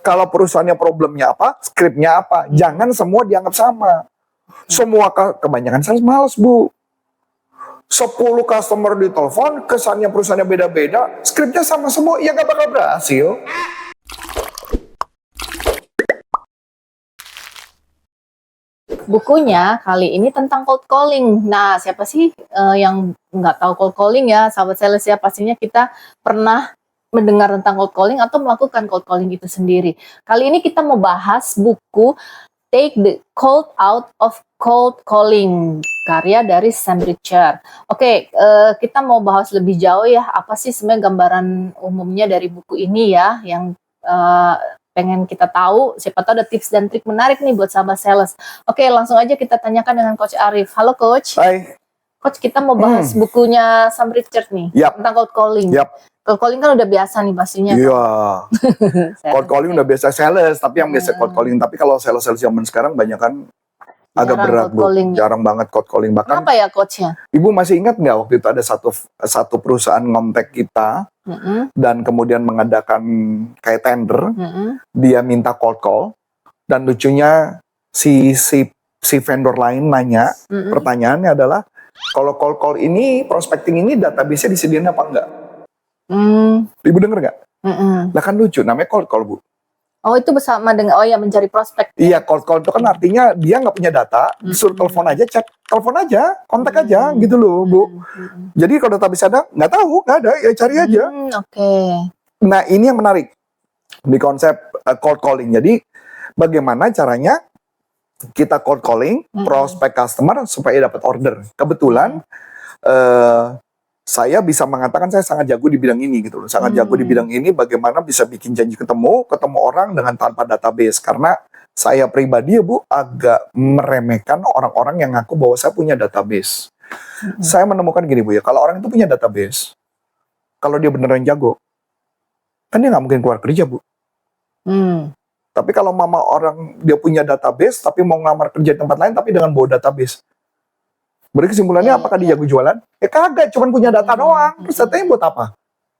Kalau perusahaannya problemnya apa, skripnya apa. Jangan semua dianggap sama. Semua kebanyakan sales males, Bu. 10 customer ditelepon, kesannya perusahaannya beda-beda, skripnya sama semua, ya nggak bakal berhasil. Bukunya kali ini tentang cold calling. Nah, siapa sih yang nggak tahu cold calling ya, sahabat sales ya? Pastinya kita pernah mendengar tentang cold calling atau melakukan cold calling itu sendiri. Kali ini kita mau bahas buku Take the Cold Out of Cold Calling, karya dari Sam Richard. Oke, kita mau bahas lebih jauh ya, apa sih sebenarnya gambaran umumnya dari buku ini ya, yang pengen kita tahu, siapa tahu ada tips dan trik menarik nih buat sahabat sales. Oke, langsung aja kita tanyakan dengan Coach Arif. Halo Coach. Hai. Coach, kita mau bahas bukunya Sam Richard nih, tentang cold calling. Cold calling kan udah biasa nih pastinya. Iya. Cold calling udah biasa sales, tapi yang biasa cold calling. Tapi kalau sales-sales zaman sekarang banyak kan agak berat, Bu. Jarang banget cold calling. Bahkan, kenapa ya Coachnya? Ibu masih ingat nggak waktu itu ada satu perusahaan ngontek kita dan kemudian mengadakan kayak tender, dia minta cold call, dan lucunya si vendor lain nanya, pertanyaannya adalah, kalau cold call ini, prospecting ini database-nya disediain apa enggak? Ibu denger nggak? Lah kan lucu, namanya cold call, Bu. Oh, itu bersama dengan, mencari prospek. Iya, cold call itu kan artinya dia nggak punya data, disuruh telepon aja, chat, telepon aja, kontak aja, gitu loh, Bu. Jadi kalau database ada, nggak tahu, nggak ada, ya cari aja. Oke. Nah, ini yang menarik di konsep cold calling. Jadi, bagaimana caranya kita cold calling prospek customer supaya dapat order. Kebetulan saya bisa mengatakan saya sangat jago di bidang ini gitu loh. Sangat jago di bidang ini, bagaimana bisa bikin janji ketemu orang dengan tanpa database. Karena saya pribadi ya Bu, agak meremehkan orang-orang yang ngaku bahwa saya punya database. Saya menemukan gini Bu ya, kalau orang itu punya database, kalau dia beneran jago, kan dia nggak mungkin keluar kerja Bu. Tapi kalau mama orang dia punya database, tapi mau ngamar kerja di tempat lain, tapi dengan bawa database, berarti kesimpulannya apakah dia jago jualan? Ya kagak, cuma punya data doang. Terus datanya buat apa?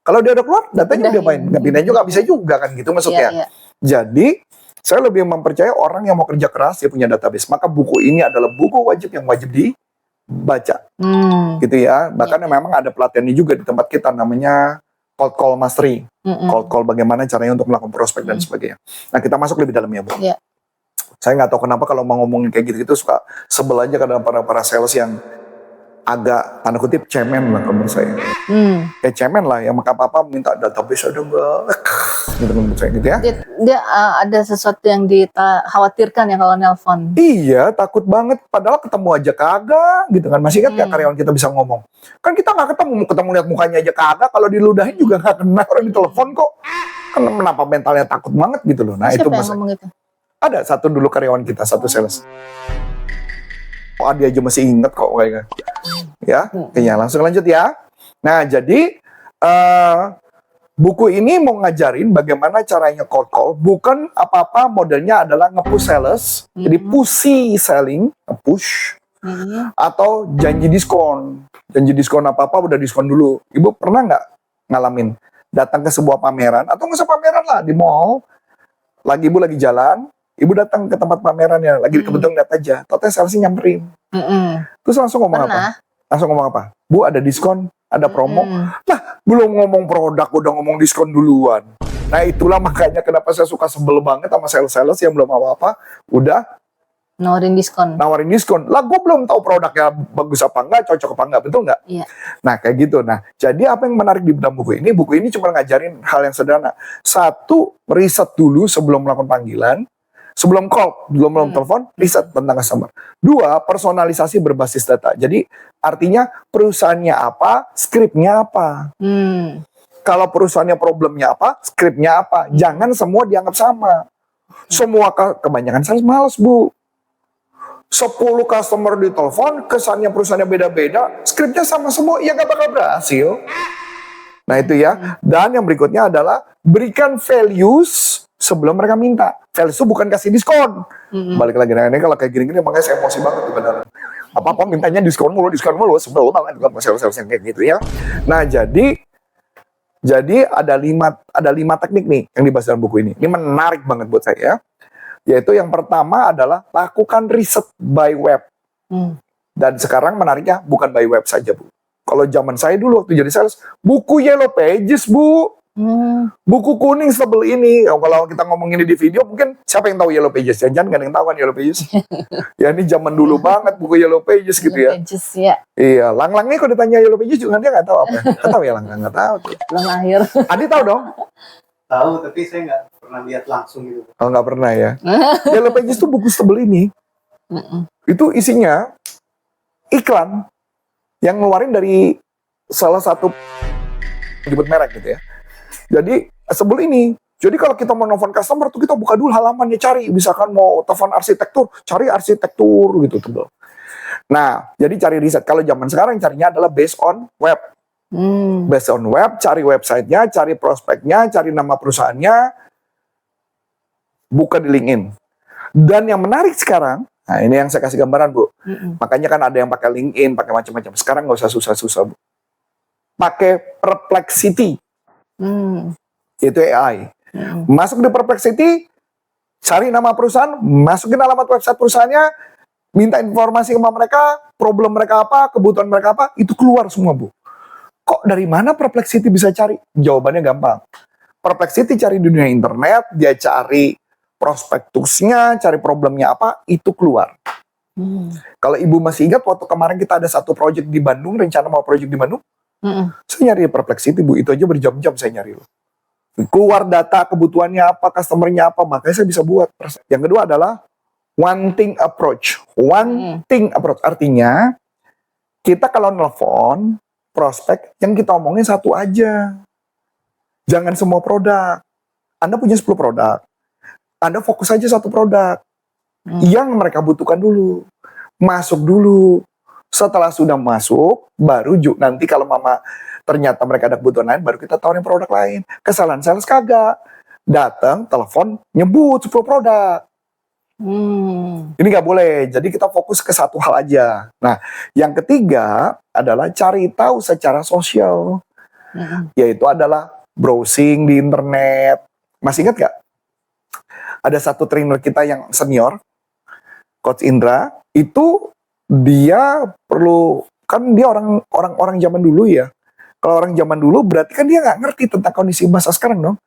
Kalau dia udah keluar, datanya udah main. Nggak pindahin juga, bisa juga kan gitu maksudnya. Jadi, saya lebih mempercayai orang yang mau kerja keras, dia punya database. Maka buku ini adalah buku wajib yang wajib dibaca. Gitu ya. Bahkan memang ada pelatihannya juga di tempat kita, namanya Cold Call Mastery. Cold Call bagaimana caranya untuk melakukan prospek dan sebagainya. Nah, kita masuk lebih dalamnya, Bu. Saya nggak tahu kenapa kalau mau ngomongin kayak gitu-gitu suka sebel aja kadang para sales yang agak tanda kutip cemen lah menurut saya. Kayak cemen lah, yang maka apa minta database ada nggak? Gitu menurut saya gitu ya. Dia ada sesuatu yang dikhawatirkan ya kalau nelpon. Iya, takut banget. Padahal ketemu aja kagak gitu kan. Masih ingat nggak karyawan kita bisa ngomong? Kan kita nggak ketemu lihat mukanya aja kagak. Kalau diludahin juga nggak kenal, orang ditelepon kok. Kenapa mentalnya takut banget gitu loh. Nah, siapa itu yang ngomong itu? Ada satu dulu karyawan kita, satu sales. Dia aja masih inget kok kayaknya. Ya, kayaknya langsung lanjut ya. Nah, jadi buku ini mau ngajarin bagaimana caranya cold call. Bukan apa-apa, modelnya adalah nge-push sales. Jadi pushy selling, nge-push. Atau janji diskon. Janji diskon apa-apa udah diskon dulu. Ibu pernah nggak ngalamin datang ke sebuah pameran, atau nggak usah pameran lah, di mall. Ibu lagi jalan, Ibu datang ke tempat pamerannya, lagi kebetulan lihat aja, totalnya salesnya nyamperin. Terus langsung ngomong apa? Langsung ngomong apa? Bu, ada diskon, ada promo. Lah, belum ngomong produk, udah ngomong diskon duluan. Nah, itulah makanya kenapa saya suka sebel banget sama sales-sales yang belum apa-apa, udah nawarin diskon. Lah, gue belum tahu produknya bagus apa enggak, cocok apa enggak, betul enggak? Iya. Nah, kayak gitu. Nah, jadi apa yang menarik di dalam buku ini cuma ngajarin hal yang sederhana. Satu, riset dulu sebelum melakukan panggilan. Sebelum call, belum telepon, riset tentang customer. Dua, personalisasi berbasis data. Jadi, artinya perusahaannya apa, skripnya apa. Kalau perusahaannya problemnya apa, skripnya apa. Jangan semua dianggap sama. Semua kebanyakan sales males, Bu. 10 customer ditelepon, kesannya perusahaannya beda-beda, skripnya sama semua, ya nggak bakal berhasil. Nah itu ya. Dan yang berikutnya adalah berikan values sebelum mereka minta. Values itu bukan kasih diskon. Balik lagi, nah ini kalau kayak gini-gini makanya saya emosi banget tuh beneran. Apa-apa mintanya diskon mulu, sebel banget bukan sales-sales yang kayak gitu ya. Nah jadi Jadi ada lima teknik nih yang dibahas dalam buku ini. Ini menarik banget buat saya. Yaitu yang pertama adalah lakukan riset by web. Dan sekarang menariknya bukan by web saja, Bu. Kalau zaman saya dulu waktu jadi sales, buku Yellow Pages, Bu. Buku kuning setebel ini. Kalau kita ngomongin di video, mungkin siapa yang tahu Yellow Pages? Jangan nggak ada yang tahu kan Yellow Pages? Ya ini zaman dulu banget buku Yellow Pages gitu ya. Pages, ya. Iya, Lang-Lang nih kalau ditanya Yellow Pages juga dia nggak tahu apa. Nggak tahu ya Lang, nggak tahu. Belum lahir. Adi tahu dong? Tahu, tapi saya nggak pernah lihat langsung gitu. Oh nggak pernah ya. Yellow Pages tuh buku setebel ini. Itu isinya iklan yang ngeluarin dari salah satu menyebut merek gitu ya. Jadi sebel ini. Jadi kalau kita mau nelfon customer tuh kita buka dulu halamannya, cari. Misalkan mau telepon arsitektur, cari arsitektur gitu tebel. Nah, jadi cari riset. Kalau zaman sekarang carinya adalah based on web. Based on web, cari websitenya, cari prospeknya, cari nama perusahaannya, buka di LinkedIn. Dan yang menarik sekarang, nah ini yang saya kasih gambaran, Bu. Makanya kan ada yang pakai LinkedIn, pakai macam-macam. Sekarang nggak usah susah-susah, Bu. Pakai Perplexity. Itu AI. Masuk di Perplexity, cari nama perusahaan, masukin alamat website perusahaannya, minta informasi sama mereka, problem mereka apa, kebutuhan mereka apa, itu keluar semua, Bu. Kok dari mana Perplexity bisa cari? Jawabannya gampang. Perplexity cari di dunia internet, dia cari prospektusnya, cari problemnya apa, itu keluar. Kalau Ibu masih ingat waktu kemarin kita ada satu project di Bandung, rencana mau project di Bandung, saya nyari Perplexity, Bu, itu aja berjam-jam saya nyari loh. Keluar data kebutuhannya apa, customernya apa, makanya saya bisa buat. Yang kedua adalah one thing approach. One thing approach artinya kita kalau nelfon prospek yang kita omongin satu aja. Jangan semua produk. Anda punya 10 produk. Anda fokus aja satu produk. Yang mereka butuhkan dulu. Masuk dulu. Setelah sudah masuk, baru nanti kalau ternyata mereka ada kebutuhan lain, baru kita tawarin produk lain. Kesalahan sales kagak. Datang, telepon, nyebut 10 produk. Ini nggak boleh. Jadi kita fokus ke satu hal aja. Nah, yang ketiga adalah cari tahu secara sosial. Yaitu adalah browsing di internet. Masih ingat nggak? Ada satu trainer kita yang senior, Coach Indra, itu dia perlu, kan dia orang zaman dulu ya. Kalau orang zaman dulu berarti kan dia nggak ngerti tentang kondisi masa sekarang dong.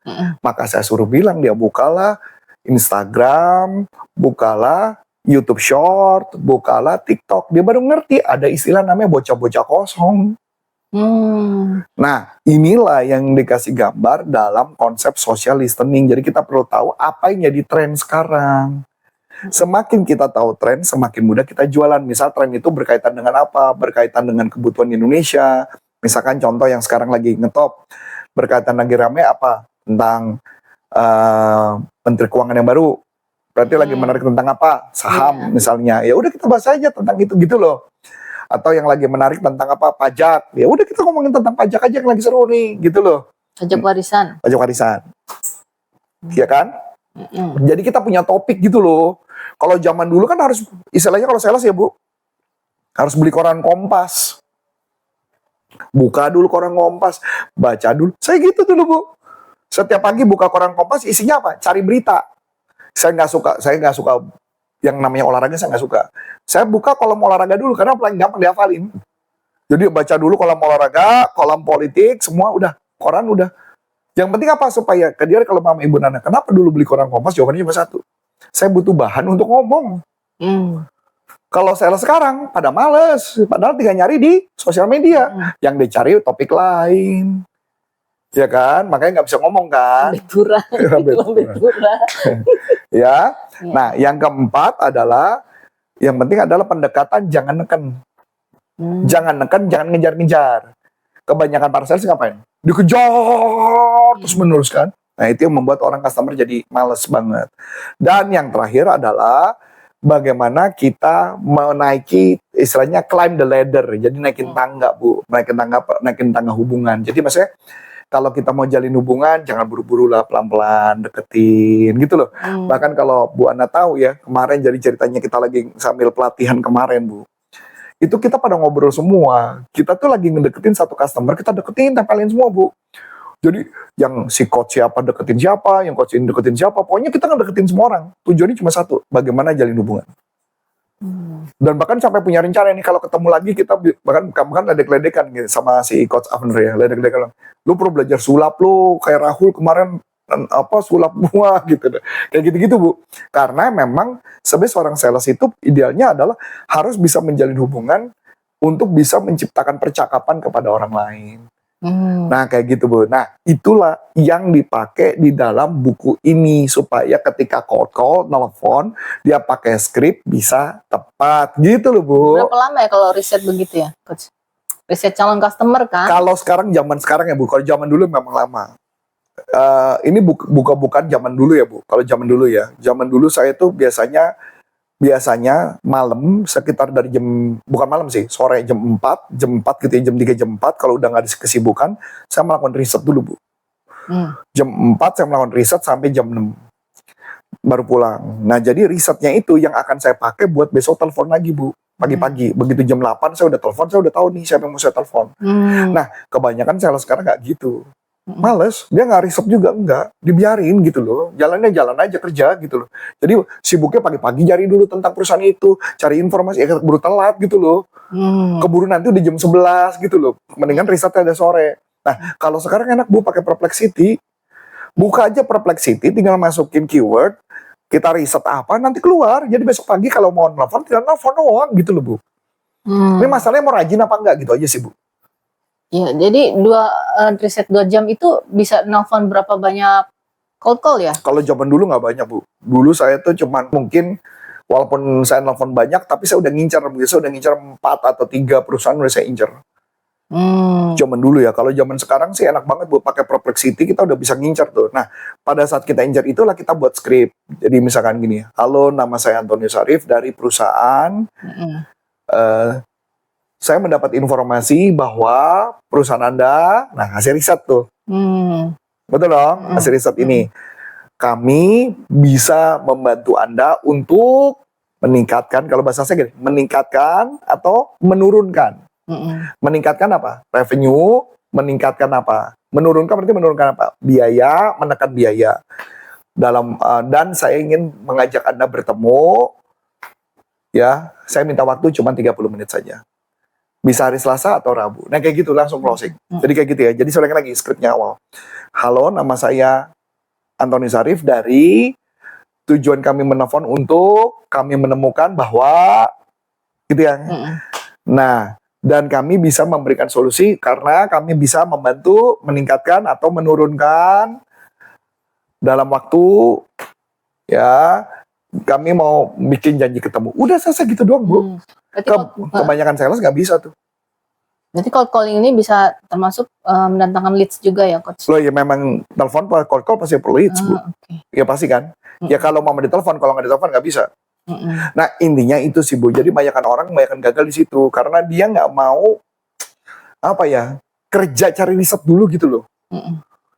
Maka saya suruh bilang dia bukalah Instagram, bukalah YouTube Short, bukalah TikTok. Dia baru ngerti ada istilah namanya bocah-bocah kosong. Nah, inilah yang dikasih gambar dalam konsep social listening. Jadi kita perlu tahu apa yang jadi tren sekarang. Semakin kita tahu tren, semakin mudah kita jualan. Misal tren itu berkaitan dengan apa? Berkaitan dengan kebutuhan Indonesia. Misalkan contoh yang sekarang lagi ngetop, berkaitan lagi rame apa? Tentang Menteri Keuangan yang baru. Berarti lagi menarik tentang apa? Saham misalnya. Ya udah kita bahas aja tentang itu gitu loh. Atau yang lagi menarik tentang apa? Pajak. Ya udah kita ngomongin tentang pajak aja yang lagi seru nih, gitu loh. Pajak warisan. Pajak warisan. Iya kan? Jadi kita punya topik gitu loh. Kalau zaman dulu kan harus, istilahnya kalau sales ya Bu, harus beli koran Kompas. Buka dulu koran Kompas, baca dulu. Saya gitu dulu Bu. Setiap pagi buka koran Kompas, isinya apa? Cari berita. Saya nggak suka yang namanya olahraga, saya nggak suka. Saya buka kolom olahraga dulu, karena paling gampang dihafalin. Jadi baca dulu kolom olahraga, kolom politik, semua udah. Koran udah. Yang penting apa? Supaya ke dia kalau mama ibu nana, kenapa dulu beli koran Kompas? Jawabannya cuma satu. Saya butuh bahan untuk ngomong. Kalau sales sekarang, pada males. Padahal tinggal nyari di sosial media. Yang dicari topik lain. Ya kan? Makanya nggak bisa ngomong kan? Ya. Nah, yang keempat adalah, yang penting adalah pendekatan, jangan neken. Jangan neken, jangan ngejar-ngejar. Kebanyakan para sales ngapain? Dikejar terus menerus kan? Nah, itu yang membuat orang customer jadi males banget. Dan yang terakhir adalah bagaimana kita menaiki, istilahnya climb the ladder. Jadi naikin tangga, Bu. Naikin tangga hubungan. Jadi maksudnya kalau kita mau jalin hubungan, jangan buru-buru lah, pelan-pelan, deketin gitu loh. Bahkan kalau Bu Ana tahu ya, kemarin jadi ceritanya kita lagi sambil pelatihan kemarin, Bu. Itu kita pada ngobrol semua. Kita tuh lagi ngedeketin satu customer, kita deketin, tempelin semua, Bu. Jadi yang si coach siapa deketin siapa, yang coach ini deketin siapa, pokoknya kita ngedeketin semua orang. Tujuannya cuma satu, bagaimana jalin hubungan. Dan bahkan sampai punya rencana nih kalau ketemu lagi kita bahkan ledek-ledekan gitu sama si coach Avner ya, ledek-ledekan. Lu perlu belajar sulap lu kayak Rahul kemarin sulap gua gitu. Kayak gitu-gitu, Bu. Karena memang sebagai seorang sales itu idealnya adalah harus bisa menjalin hubungan untuk bisa menciptakan percakapan kepada orang lain. Nah kayak gitu, Bu. Nah itulah yang dipakai di dalam buku ini supaya ketika cold call, nelfon, dia pakai skrip bisa tepat gitu loh, Bu. Berapa lama ya kalau riset begitu ya, Coach? Riset calon customer kan? Kalau zaman sekarang ya, Bu. Kalau zaman dulu memang lama. Ini bukan zaman dulu ya, Bu. Kalau zaman dulu ya, zaman dulu saya tuh biasanya malam sekitar dari bukan malam sih, sore jam 4 gitu ya, jam 3 jam 4 kalau udah nggak ada kesibukan, saya melakukan riset dulu, Bu. Jam 4 saya melakukan riset sampai jam 6 baru pulang. Nah, jadi risetnya itu yang akan saya pakai buat besok telepon lagi, Bu. Pagi-pagi, begitu jam 8 saya udah telepon, saya udah tahu nih siapa yang mau saya telepon. Nah, kebanyakan sales sekarang nggak gitu. Males, dia nggak riset juga, enggak, dibiarin gitu loh, jalan aja kerja gitu loh. Jadi sibuknya pagi-pagi cari dulu tentang perusahaan itu, cari informasi, keburu telat gitu loh, keburu nanti udah jam 11 gitu loh, mendingan risetnya ada sore. Nah kalau sekarang enak, Bu, pakai Perplexity, buka aja Perplexity, tinggal masukin keyword, kita riset apa, nanti keluar, jadi besok pagi kalau mau nelfon, tinggal nelfon doang gitu loh, Bu. Ini masalahnya mau rajin apa enggak gitu aja sih, Bu. Ya, jadi riset 2 jam itu bisa nelfon berapa banyak cold call ya? Kalau zaman dulu nggak banyak, Bu. Dulu saya tuh cuman mungkin walaupun saya nelfon banyak, tapi saya udah ngincar 4 atau 3 perusahaan udah saya incar. Zaman dulu ya. Kalau zaman sekarang sih enak banget, Bu, pakai Perplexity kita udah bisa ngincar tuh. Nah, pada saat kita incar itulah kita buat skrip. Jadi misalkan gini, halo, nama saya Antonio Sarif dari perusahaan. Saya mendapat informasi bahwa perusahaan Anda, nah hasil riset tuh. Betul dong, hasil riset ini. Kami bisa membantu Anda untuk meningkatkan, kalau bahasa saya gini, meningkatkan atau menurunkan. Meningkatkan apa? Revenue, meningkatkan apa? Menurunkan berarti menurunkan apa? Biaya, menekan biaya. Dan saya ingin mengajak Anda bertemu, ya, saya minta waktu cuma 30 menit saja. Bisa hari Selasa atau Rabu. Nah kayak gitu langsung closing. Jadi kayak gitu ya. Jadi saya ulangi lagi skripnya awal. Halo, nama saya Antoni Sarif dari tujuan kami menelpon untuk kami menemukan bahwa gitu ya. Nah, dan kami bisa memberikan solusi karena kami bisa membantu meningkatkan atau menurunkan dalam waktu ya kami mau bikin janji ketemu. Udah selesai gitu doang, Bu. Kebanyakan sales nggak bisa tuh. Berarti cold calling ini bisa termasuk mendatangkan leads juga ya, Coach? Loh ya memang telepon cold call pasti perlu leads, Bu. Ya pasti kan. Ya kalau mau ditelepon, kalau nggak ditelepon nggak bisa. Nah intinya itu sih, Bu. Jadi banyakan gagal di situ karena dia nggak mau kerja cari riset dulu gitu loh.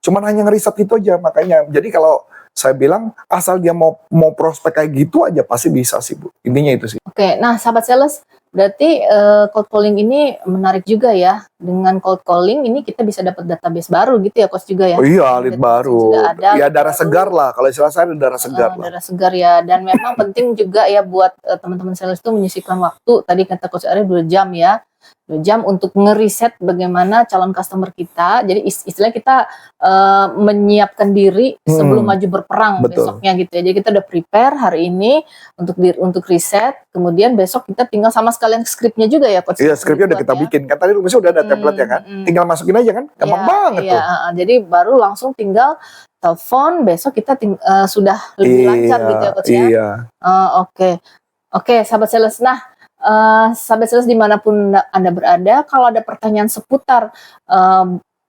Cuman hanya ngeriset itu aja, makanya. Jadi kalau saya bilang asal dia mau prospek kayak gitu aja pasti bisa sih, Bu. Intinya itu sih. Oke, nah sahabat sales, berarti cold calling ini menarik juga ya. Dengan cold calling ini kita bisa dapat database baru gitu ya, Coach juga ya. Oh iya, lead baru. Ya darah segar lah, kalau istilah saya darah segar lah. Darah segar ya, dan memang penting juga ya buat teman-teman sales itu menyisipkan waktu. Tadi kata Coach Ari 2 jam ya. 2 jam untuk ngeriset bagaimana calon customer kita. Jadi istilahnya kita menyiapkan diri sebelum maju berperang. Betul. Besoknya gitu ya. Jadi kita udah prepare hari ini untuk riset, kemudian besok kita tinggal sama sekalian skripnya juga ya, Coach. Iya, skripnya udah kita bikin. Kan tadi rumusnya udah ada template ya kan. Tinggal masukin aja kan. Gampang banget tuh. Jadi baru langsung tinggal telepon, besok kita sudah lebih lancar gitu ya, Coach ya. Iya. Oke, sahabat sales. Nah, sahabat sales dimanapun Anda berada, kalau ada pertanyaan seputar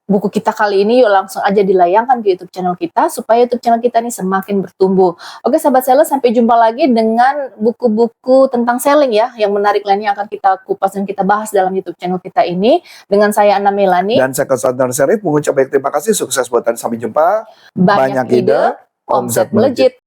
buku kita kali ini, yuk langsung aja dilayangkan ke YouTube channel kita supaya YouTube channel kita ini semakin bertumbuh. Oke sahabat sales, sampai jumpa lagi dengan buku-buku tentang selling ya, yang menarik lainnya akan kita kupas dan kita bahas dalam YouTube channel kita ini. Dengan saya Anna Melani dan saya Coach Antoni Sarif mengucap baik terima kasih, sukses buat Anda, sampai jumpa. Banyak ide, omset melejit.